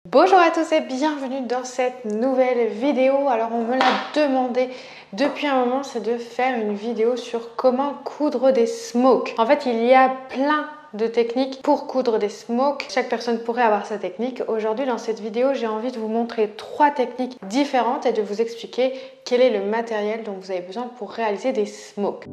Bonjour à tous et bienvenue dans cette nouvelle vidéo. Alors on me l'a demandé depuis un moment, c'est de faire une vidéo sur comment coudre des smokes. En fait, il y a plein de techniques pour coudre des smokes. Chaque personne pourrait avoir sa technique. Aujourd'hui, dans cette vidéo, j'ai envie de vous montrer 3 techniques différentes et de vous expliquer quel est le matériel dont vous avez besoin pour réaliser des smokes.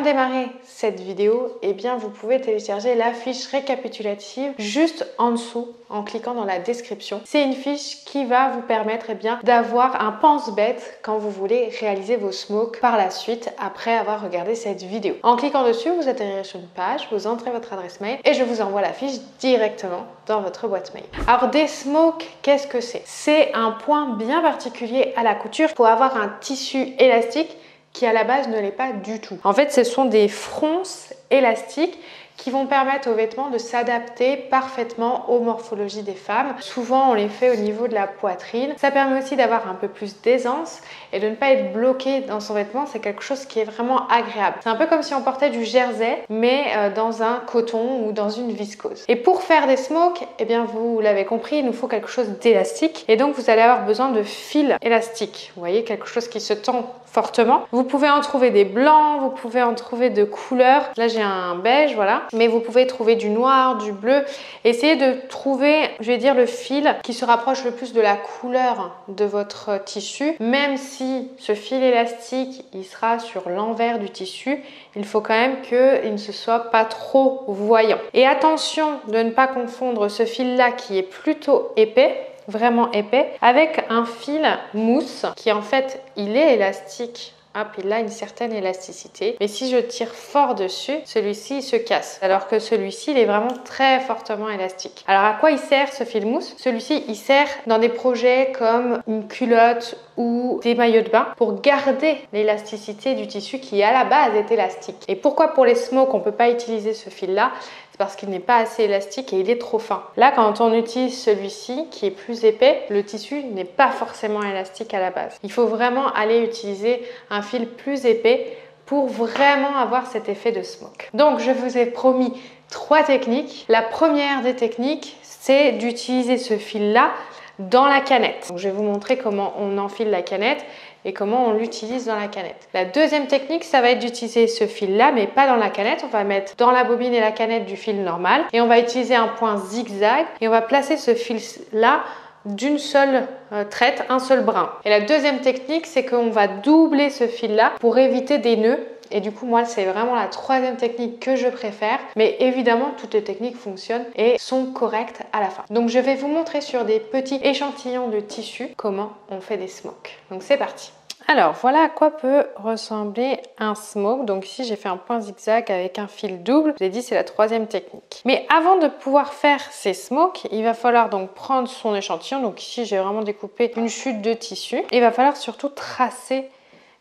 Démarrer cette vidéo, eh bien vous pouvez télécharger la fiche récapitulative juste en dessous en cliquant dans la description. C'est une fiche qui va vous permettre d'avoir un pense-bête quand vous voulez réaliser vos smokes par la suite après avoir regardé cette vidéo. En cliquant dessus, vous atterrirez sur une page, vous entrez votre adresse mail et je vous envoie la fiche directement dans votre boîte mail. Alors des smokes, qu'est-ce que c'est? C'est un point bien particulier à la couture pour avoir un tissu élastique qui à la base ne l'est pas du tout. En fait, ce sont des fronces élastiques qui vont permettre aux vêtements de s'adapter parfaitement aux morphologies des femmes. Souvent, on les fait au niveau de la poitrine. Ça permet aussi d'avoir un peu plus d'aisance et de ne pas être bloqué dans son vêtement. C'est quelque chose qui est vraiment agréable. C'est un peu comme si on portait du jersey, mais dans un coton ou dans une viscose. Et pour faire des smokes, eh bien, vous l'avez compris, il nous faut quelque chose d'élastique. Et donc, vous allez avoir besoin de fils élastiques. Vous voyez, quelque chose qui se tend fortement. Vous pouvez en trouver des blancs, vous pouvez en trouver de couleurs. Là, j'ai un beige, voilà. Mais vous pouvez trouver du noir, du bleu. Essayez de trouver, je vais dire, le fil qui se rapproche le plus de la couleur de votre tissu. Même si ce fil élastique, il sera sur l'envers du tissu, il faut quand même qu'il ne se soit pas trop voyant. Et attention de ne pas confondre ce fil-là qui est plutôt épais, vraiment épais, avec un fil mousse qui en fait, il est élastique. Hop, il a une certaine élasticité. Mais si je tire fort dessus, celui-ci se casse. Alors que celui-ci, il est vraiment très fortement élastique. Alors à quoi il sert ce fil mousse? Celui-ci, il sert dans des projets comme une culotte ou des maillots de bain pour garder l'élasticité du tissu qui à la base est élastique. Et pourquoi pour les smokes on ne peut pas utiliser ce fil-là? Parce qu'il n'est pas assez élastique et il est trop fin. Là, quand on utilise celui-ci qui est plus épais, le tissu n'est pas forcément élastique à la base. Il faut vraiment aller utiliser un fil plus épais pour vraiment avoir cet effet de smoke. Donc, je vous ai promis 3 techniques. La première des techniques, c'est d'utiliser ce fil-là dans la canette. Donc, je vais vous montrer comment on enfile la canette et comment on l'utilise dans la canette. La deuxième technique, ça va être d'utiliser ce fil-là, mais pas dans la canette. On va mettre dans la bobine et la canette du fil normal et on va utiliser un point zigzag et on va placer ce fil-là d'une seule traite, un seul brin. Et la deuxième technique, c'est qu'on va doubler ce fil-là pour éviter des nœuds. Et du coup, moi, c'est vraiment la troisième technique que je préfère. Mais évidemment, toutes les techniques fonctionnent et sont correctes à la fin. Donc, je vais vous montrer sur des petits échantillons de tissu comment on fait des smokes. Donc, c'est parti. Alors, voilà à quoi peut ressembler un smoke. Donc ici, j'ai fait un point zigzag avec un fil double. Je vous ai dit, c'est la troisième technique. Mais avant de pouvoir faire ces smokes, il va falloir donc prendre son échantillon. Donc ici, j'ai vraiment découpé une chute de tissu. Et il va falloir surtout tracer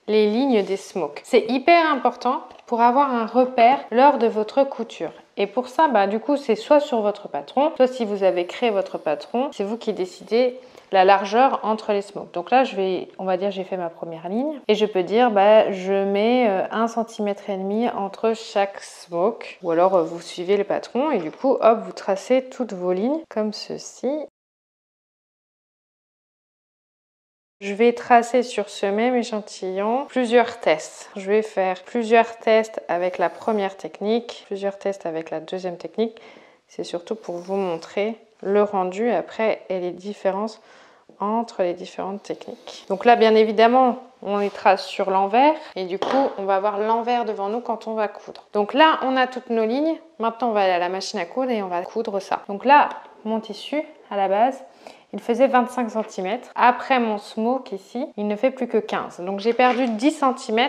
les lignes des smokes. C'est hyper important pour avoir un repère lors de votre couture. Et pour ça, du coup, c'est soit sur votre patron, soit si vous avez créé votre patron, c'est vous qui décidez la largeur entre les smokes. Donc là, on va dire j'ai fait ma première ligne et je peux dire je mets 1,5 cm entre chaque smoke ou alors vous suivez le patron et du coup, hop, vous tracez toutes vos lignes comme ceci. Je vais tracer sur ce même échantillon plusieurs tests. Je vais faire plusieurs tests avec la première technique, plusieurs tests avec la deuxième technique. C'est surtout pour vous montrer le rendu après et les différences entre les différentes techniques. Donc là, bien évidemment, on les trace sur l'envers et du coup, on va avoir l'envers devant nous quand on va coudre. Donc là, on a toutes nos lignes. Maintenant, on va aller à la machine à coudre et on va coudre ça. Donc là, mon tissu, à la base, il faisait 25 cm. Après mon smoke ici, il ne fait plus que 15. Donc j'ai perdu 10 cm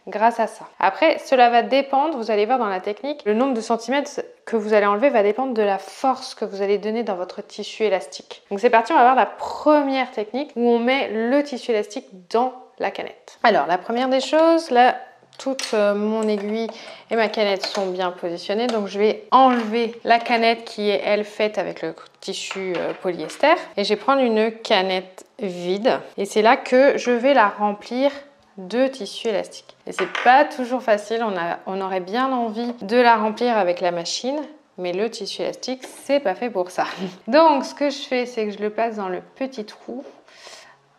grâce à ça. Après, cela va dépendre, vous allez voir dans la technique, le nombre de centimètres que vous allez enlever va dépendre de la force que vous allez donner dans votre tissu élastique. Donc c'est parti, on va voir la première technique où on met le tissu élastique dans la canette. Alors, la première des choses, là, toute mon aiguille et ma canette sont bien positionnées. Donc, je vais enlever la canette qui est, elle, faite avec le tissu polyester. Et je vais prendre une canette vide. Et c'est là que je vais la remplir de tissu élastique. Et c'est pas toujours facile, on aurait bien envie de la remplir avec la machine, mais le tissu élastique, c'est pas fait pour ça. Donc ce que je fais, c'est que je le place dans le petit trou.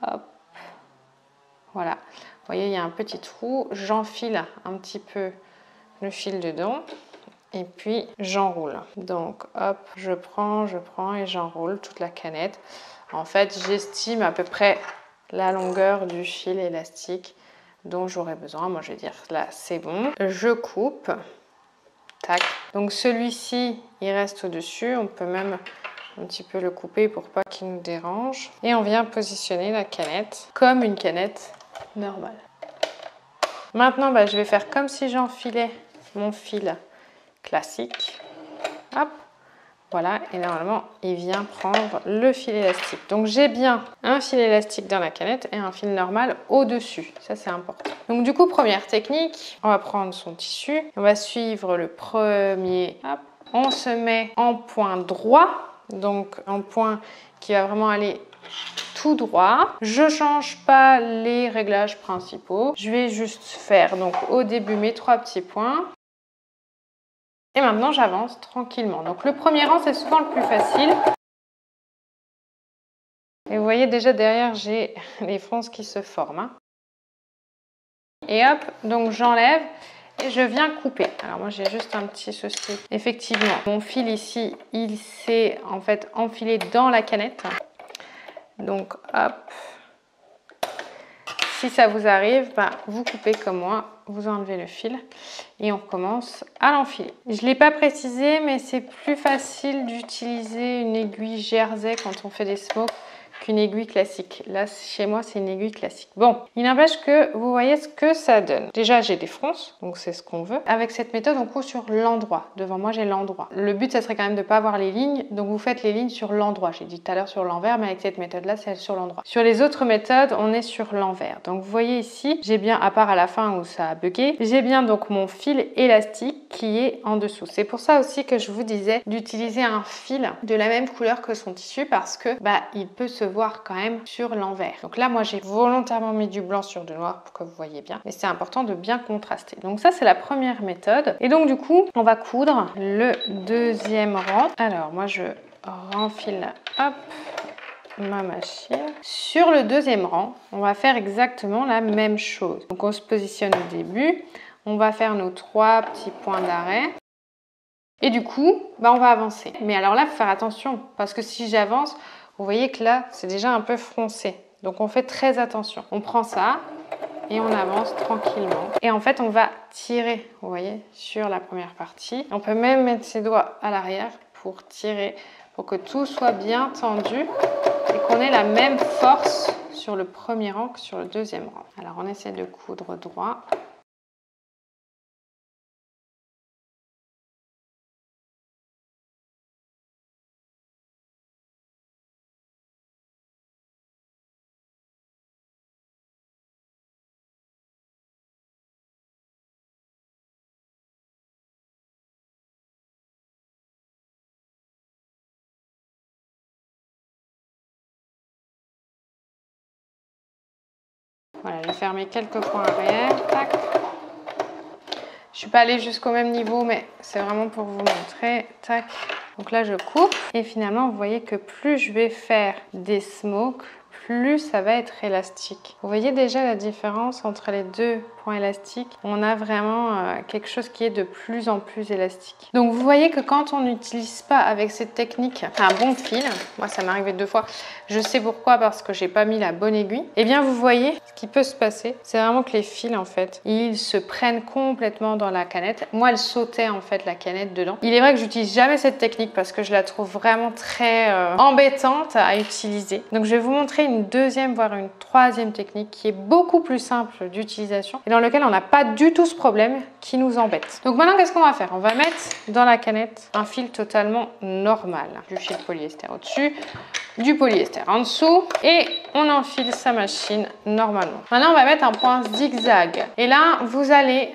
Hop. Voilà. Vous voyez, il y a un petit trou. J'enfile un petit peu le fil dedans. Et puis j'enroule. Donc hop, je prends et j'enroule toute la canette. En fait, j'estime à peu près la longueur du fil élastique dont j'aurai besoin. Moi, je vais dire là, c'est bon. Je coupe. Tac. Donc celui-ci, il reste au-dessus. On peut même un petit peu le couper pour pas qu'il nous dérange. Et on vient positionner la canette comme une canette normale. Maintenant, je vais faire comme si j'enfilais mon fil classique. Hop. Voilà, et normalement, il vient prendre le fil élastique. Donc, j'ai bien un fil élastique dans la canette et un fil normal au-dessus. Ça, c'est important. Donc, du coup, première technique, on va prendre son tissu. On va suivre le premier. Hop. On se met en point droit. Donc, un point qui va vraiment aller tout droit. Je change pas les réglages principaux. Je vais juste faire, donc, au début, mes 3 petits points. Et maintenant, j'avance tranquillement. Donc, le premier rang, c'est souvent le plus facile. Et vous voyez déjà derrière, j'ai les fronces qui se forment. Hein. Et hop, donc j'enlève et je viens couper. Alors moi, j'ai juste un petit souci. Effectivement, mon fil ici, il s'est en fait enfilé dans la canette. Donc, hop. Si ça vous arrive, vous coupez comme moi, vous enlevez le fil et on commence à l'enfiler. Je ne l'ai pas précisé, mais c'est plus facile d'utiliser une aiguille jersey quand on fait des smokes qu'une aiguille classique. Là, chez moi, c'est une aiguille classique. Bon, il n'empêche que vous voyez ce que ça donne. Déjà, j'ai des fronces, donc c'est ce qu'on veut. Avec cette méthode, on coupe sur l'endroit. Devant moi, j'ai l'endroit. Le but, ça serait quand même de ne pas avoir les lignes, donc vous faites les lignes sur l'endroit. J'ai dit tout à l'heure sur l'envers, mais avec cette méthode-là, c'est sur l'endroit. Sur les autres méthodes, on est sur l'envers. Donc, vous voyez ici, j'ai bien, à part à la fin où ça a bugué, j'ai bien donc mon fil élastique qui est en dessous. C'est pour ça aussi que je vous disais d'utiliser un fil de la même couleur que son tissu parce que il peut se voir quand même sur l'envers. Donc là, moi, j'ai volontairement mis du blanc sur du noir pour que vous voyez bien. Mais c'est important de bien contraster. Donc ça, c'est la première méthode. Et donc, du coup, on va coudre le deuxième rang. Alors, moi, je renfile, hop, ma machine. Sur le deuxième rang, on va faire exactement la même chose. Donc, on se positionne au début. On va faire nos 3 petits points d'arrêt. Et du coup, on va avancer. Mais alors là, il faut faire attention parce que si j'avance, vous voyez que là, c'est déjà un peu froncé. Donc, on fait très attention. On prend ça et on avance tranquillement. Et en fait, on va tirer, vous voyez, sur la première partie. On peut même mettre ses doigts à l'arrière pour tirer, pour que tout soit bien tendu et qu'on ait la même force sur le premier rang que sur le deuxième rang. Alors, on essaie de coudre droit. Voilà, j'ai fermé quelques points arrière. Tac. Je suis pas allée jusqu'au même niveau, mais c'est vraiment pour vous montrer. Tac. Donc là, je coupe. Et finalement, vous voyez que plus je vais faire des smokes, plus ça va être élastique. Vous voyez déjà la différence entre les deux points élastiques. On a vraiment quelque chose qui est de plus en plus élastique. Donc vous voyez que quand on n'utilise pas avec cette technique un bon fil, moi ça m'est arrivé 2 fois, je sais pourquoi, parce que j'ai pas mis la bonne aiguille, et bien vous voyez ce qui peut se passer, c'est vraiment que les fils en fait, ils se prennent complètement dans la canette. Moi elle sautait en fait la canette dedans. Il est vrai que j'utilise jamais cette technique parce que je la trouve vraiment très embêtante à utiliser. Donc je vais vous montrer une deuxième voire une troisième technique qui est beaucoup plus simple d'utilisation et dans lequel on n'a pas du tout ce problème qui nous embête. Donc maintenant qu'est-ce qu'on va faire? On va mettre dans la canette un fil totalement normal, du fil polyester au-dessus. du polyester en dessous et on enfile sa machine normalement. Maintenant, on va mettre un point zigzag. Et là, vous allez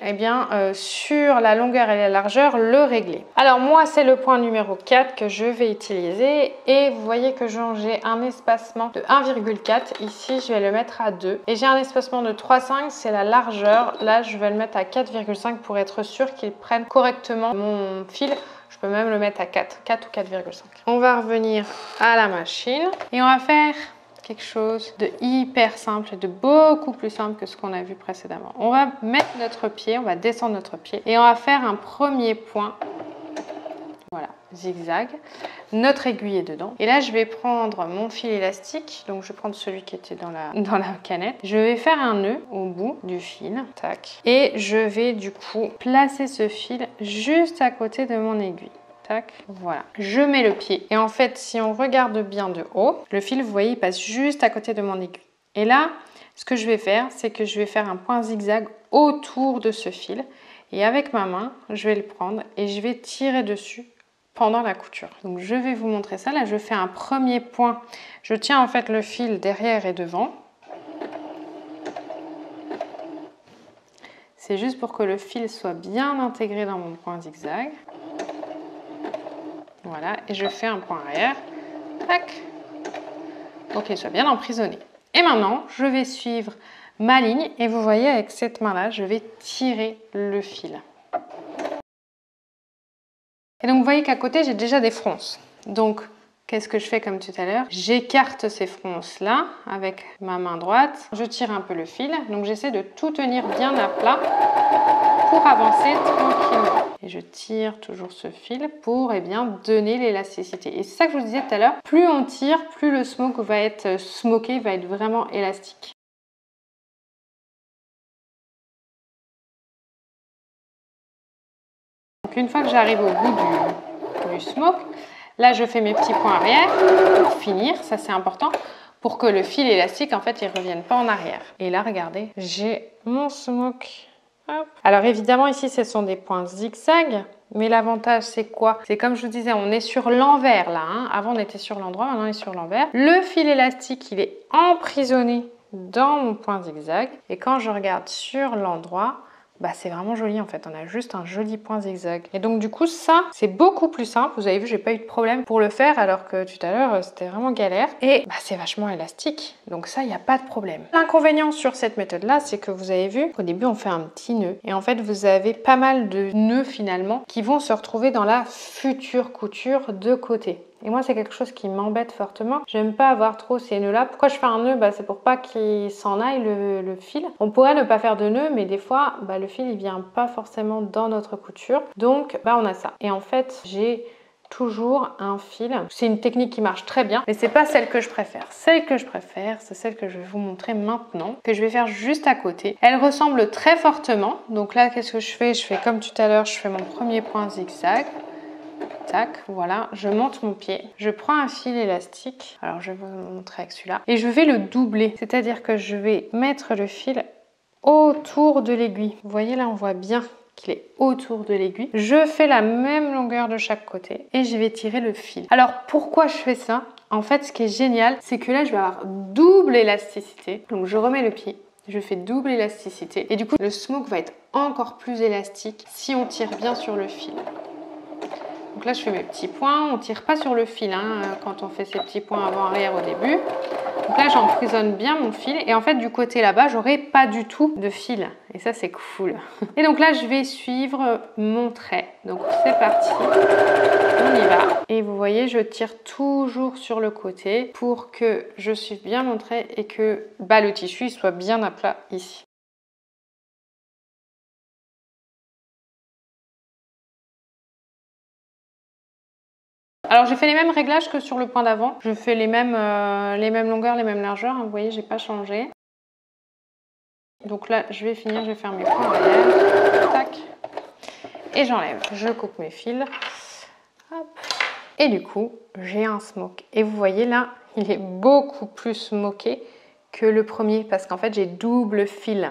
sur la longueur et la largeur le régler. Alors moi, c'est le point numéro 4 que je vais utiliser et vous voyez que j'ai un espacement de 1,4. Ici, je vais le mettre à 2 et j'ai un espacement de 3,5, c'est la largeur. Là, je vais le mettre à 4,5 pour être sûr qu'il prenne correctement mon fil. Je peux même le mettre à 4 ou 4,5. On va revenir à la machine et on va faire quelque chose de hyper simple et de beaucoup plus simple que ce qu'on a vu précédemment. On va mettre notre pied, on va descendre notre pied et on va faire un premier point. Voilà, zigzag. Notre aiguille est dedans. Et là, je vais prendre mon fil élastique. Donc, je vais prendre celui qui était dans la canette. Je vais faire un nœud au bout du fil. Tac. Et je vais du coup placer ce fil juste à côté de mon aiguille. Tac. Voilà. Je mets le pied. Et en fait, si on regarde bien de haut, le fil, vous voyez, il passe juste à côté de mon aiguille. Et là, ce que je vais faire, c'est que je vais faire un point zigzag autour de ce fil. Et avec ma main, je vais le prendre et je vais tirer dessus pendant la couture. Donc je vais vous montrer ça. Là, je fais un premier point. Je tiens en fait le fil derrière et devant. C'est juste pour que le fil soit bien intégré dans mon point zigzag. Voilà, et je fais un point arrière. Tac. Donc il soit bien emprisonné. Et maintenant, je vais suivre ma ligne et vous voyez avec cette main-là, je vais tirer le fil. Et donc, vous voyez qu'à côté, j'ai déjà des fronces. Donc, qu'est-ce que je fais comme tout à l'heure? J'écarte ces fronces-là avec ma main droite. Je tire un peu le fil. Donc, j'essaie de tout tenir bien à plat pour avancer tranquillement. Et je tire toujours ce fil pour donner l'élasticité. Et c'est ça que je vous disais tout à l'heure. Plus on tire, plus le smoke va être smoké, va être vraiment élastique. Donc une fois que j'arrive au bout du smoke, là je fais mes petits points arrière pour finir, ça c'est important, pour que le fil élastique en fait il ne revienne pas en arrière. Et là regardez, j'ai mon smoke. Hop. Alors évidemment ici ce sont des points zigzag, mais l'avantage c'est quoi? C'est comme je vous disais, on est sur l'envers là, hein. Avant on était sur l'endroit, maintenant on est sur l'envers. Le fil élastique il est emprisonné dans mon point zigzag et quand je regarde sur l'endroit, bah, c'est vraiment joli en fait, on a juste un joli point zigzag. Et donc du coup ça, c'est beaucoup plus simple. Vous avez vu, j'ai pas eu de problème pour le faire alors que tout à l'heure c'était vraiment galère. Et bah, c'est vachement élastique, donc ça, il n'y a pas de problème. L'inconvénient sur cette méthode là, c'est que vous avez vu qu'au début on fait un petit nœud. Et en fait vous avez pas mal de nœuds finalement qui vont se retrouver dans la future couture de côté. Et moi, c'est quelque chose qui m'embête fortement. J'aime pas avoir trop ces nœuds-là. Pourquoi je fais un nœud? C'est pour pas qu'il s'en aille le fil. On pourrait ne pas faire de nœud, mais des fois, le fil, il vient pas forcément dans notre couture. Donc, on a ça. Et en fait, j'ai toujours un fil. C'est une technique qui marche très bien, mais c'est pas celle que je préfère. Celle que je préfère, c'est celle que je vais vous montrer maintenant, que je vais faire juste à côté. Elle ressemble très fortement. Donc là, qu'est-ce que je fais? Je fais comme tout à l'heure, je fais mon premier point zigzag. Tac, voilà, je monte mon pied, je prends un fil élastique, alors je vais vous montrer avec celui-là, et je vais le doubler, c'est-à-dire que je vais mettre le fil autour de l'aiguille. Vous voyez là, on voit bien qu'il est autour de l'aiguille. Je fais la même longueur de chaque côté et je vais tirer le fil. Alors pourquoi je fais ça? En fait, ce qui est génial, c'est que là, je vais avoir double élasticité. Donc je remets le pied, je fais double élasticité et du coup, le smoke va être encore plus élastique si on tire bien sur le fil. Donc là, je fais mes petits points. On ne tire pas sur le fil quand on fait ces petits points avant-arrière au début. Donc là, j'emprisonne bien mon fil. Et en fait, du côté là-bas, j'aurai pas du tout de fil. Et ça, c'est cool. Et donc là, je vais suivre mon trait. Donc c'est parti. On y va. Et vous voyez, je tire toujours sur le côté pour que je suive bien mon trait et que le tissu il soit bien à plat ici. Alors j'ai fait les mêmes réglages que sur le point d'avant. Je fais les mêmes longueurs, les mêmes largeurs. Vous voyez, j'ai pas changé. Donc là, je vais finir, je vais faire mes points arrière. Tac. Et j'enlève. Je coupe mes fils. Hop. Et du coup, j'ai un smoke. Et vous voyez là, il est beaucoup plus smoké que le premier parce qu'en fait, j'ai double fil.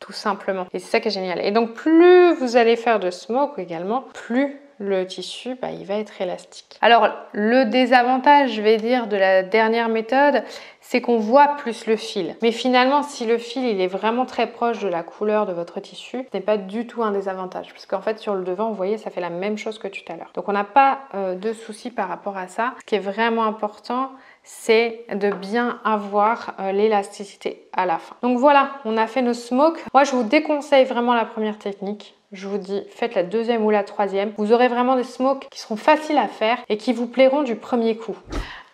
tout simplement. Et c'est ça qui est génial. Et donc plus vous allez faire de smoke également, plus le tissu il va être élastique. Alors le désavantage, je vais dire, de la dernière méthode, c'est qu'on voit plus le fil. Mais finalement, si le fil il est vraiment très proche de la couleur de votre tissu, ce n'est pas du tout un désavantage. Parce qu'en fait, sur le devant, vous voyez, ça fait la même chose que tout à l'heure. Donc on n'a pas de souci par rapport à ça. Ce qui est vraiment important, c'est de bien avoir l'élasticité à la fin. Donc voilà, on a fait nos smokes. Moi, je vous déconseille vraiment la première technique. Je vous dis, faites la deuxième ou la troisième. Vous aurez vraiment des smokes qui seront faciles à faire et qui vous plairont du premier coup.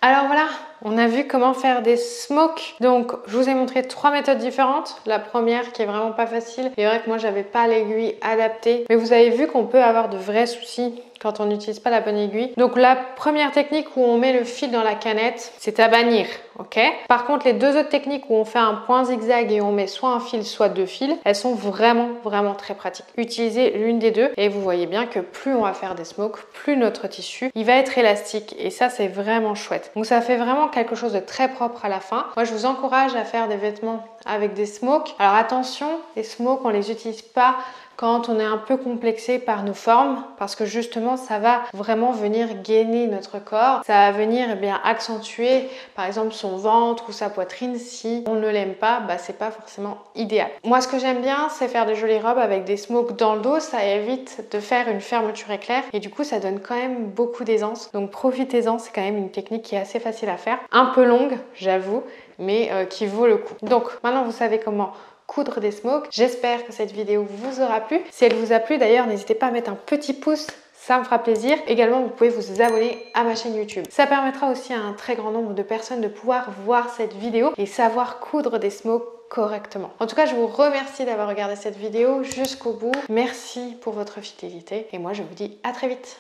Alors voilà, on a vu comment faire des smokes. Donc, je vous ai montré 3 méthodes différentes. La première qui est vraiment pas facile. C'est vrai que moi, j'avais pas l'aiguille adaptée. Mais vous avez vu qu'on peut avoir de vrais soucis quand on n'utilise pas la bonne aiguille. Donc, la première technique où on met le fil dans la canette, c'est à bannir, ok? Par contre, les deux autres techniques où on fait un point zigzag et on met soit un fil, soit 2 fils, elles sont vraiment très pratiques. Utilisez l'une des deux et vous voyez bien que plus on va faire des smokes, plus notre tissu, il va être élastique et ça, c'est vraiment chouette. Donc, ça fait vraiment quelque chose de très propre à la fin. Moi, je vous encourage à faire des vêtements avec des smokes. Alors attention, les smokes, on les utilise pas quand on est un peu complexé par nos formes, parce que justement ça va vraiment venir gainer notre corps, ça va venir accentuer par exemple son ventre ou sa poitrine. Si on ne l'aime pas, c'est pas forcément idéal. Moi, ce que j'aime bien, c'est faire des jolies robes avec des smokes dans le dos. Ça évite de faire une fermeture éclair et du coup ça donne quand même beaucoup d'aisance, donc profitez-en. C'est quand même une technique qui est assez facile à faire, un peu longue j'avoue, mais qui vaut le coup. Donc maintenant vous savez comment coudre des smokes. J'espère que cette vidéo vous aura plu. Si elle vous a plu d'ailleurs, n'hésitez pas à mettre un petit pouce, ça me fera plaisir. Également, vous pouvez vous abonner à ma chaîne YouTube. Ça permettra aussi à un très grand nombre de personnes de pouvoir voir cette vidéo et savoir coudre des smokes correctement. En tout cas, je vous remercie d'avoir regardé cette vidéo jusqu'au bout. Merci pour votre fidélité et moi je vous dis à très vite.